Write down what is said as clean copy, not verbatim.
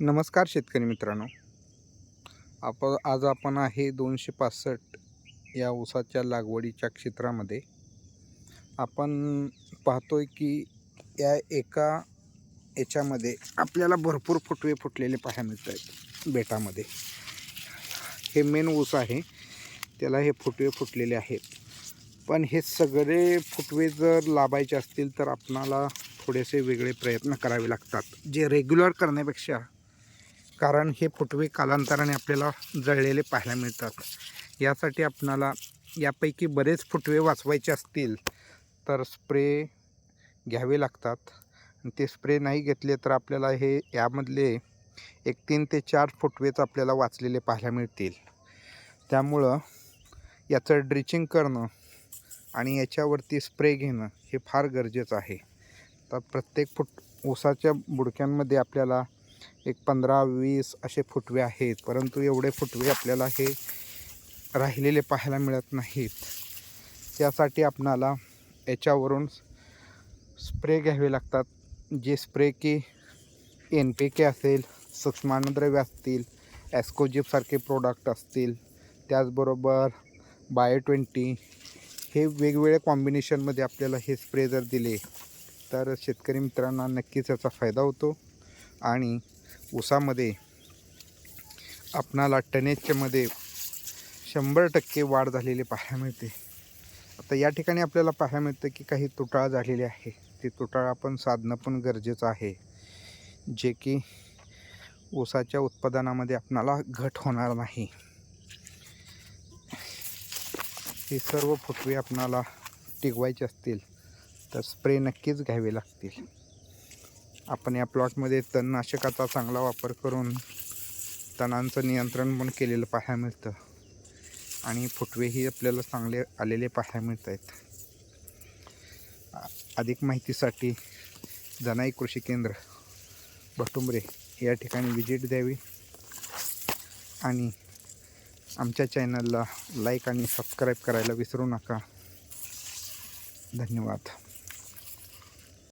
नमस्कार शेतकरी मित्रांनो. आज आपण आहे 265 या ऊसाच्या लागवडीच्या क्षेत्रामध्ये. आपण पाहतोय की या एका याच्यामध्ये आपल्याला भरपूर फुटवे फुटलेले पाहायला मिळत आहेत. बेटामध्ये हे मेन ऊस आहे, त्याला हे फुटवे फुटलेले आहेत. पण हे सगळे फुटवे जर लाभायचे असतील तर आपणाला थोडेसे वेगळे प्रयत्न करावे लागतात, जे रेग्युलर करण्यापेक्षा. कारण हे फुटवे कालांतराने आपल्याला जळलेले पाहायला मिळतात. यासाठी आपणाला यापैकी बरेच फुटवे वाचवायचे असतील तर स्प्रे घ्यावे लागतात. ते स्प्रे नाही घेतले तर आपल्याला हे यामधले एक 3 ते 4 फुटवेच आपल्याला वाचलेले पाहायला मिळतील. त्यामुळं याचं ड्रिचिंग करणं आणि याच्यावरती स्प्रे घेणं हे फार गरजेचं आहे. तर प्रत्येक ऊसाच्या बुडक्यांमध्ये आपल्याला एक 15-20 असे फुटवे आहेत, परंतु एवढे फुटवे आपल्याला हे राहिलेले पाहायला मिळत नाहीत. त्यासाठी आपणाला याच्यावरून स्प्रे घ्यावे लागतात, जे स्प्रे की NPK असेल, सूक्ष्माणुद्रव्य असतील, ॲस्कोजिपसारखे प्रोडक्ट असतील, त्याचबरोबर बायो-20 हे वेगवेगळ्या कॉम्बिनेशनमध्ये आपल्याला हे स्प्रे जर दिले तर शेतकरी मित्रांना नक्कीच याचा फायदा होतो आणि ऊसामध्ये आपणाला टनेजच्यामध्ये 100% वाढ झालेली पाहायला मिळते. आता या ठिकाणी आपल्याला पाहायला मिळतं की काही तुटाळ झालेले आहे. ते तुटाळ आपण साधणं पण गरजेचं आहे, जे की ऊसाच्या उत्पादनामध्ये आपणाला घट होणार नाही. हे सर्व फुटवे आपणाला टिकवायचे असतील तर स्प्रे नक्कीच घ्यावे लागतील. आपण या प्लॉटमध्ये तणनाशकाचा चांगला वापर करून तणांचं नियंत्रण पण केलेलं पाहायला मिळतं आणि फुटवेही आपल्याला चांगले आलेले पाहायला मिळत आहेत. अधिक माहितीसाठी जनाई कृषी केंद्र भटुंबरे या ठिकाणी विजिट द्यावी आणि आमच्या चॅनलला लाईक आणि सबस्क्राईब करायला विसरू नका. धन्यवाद.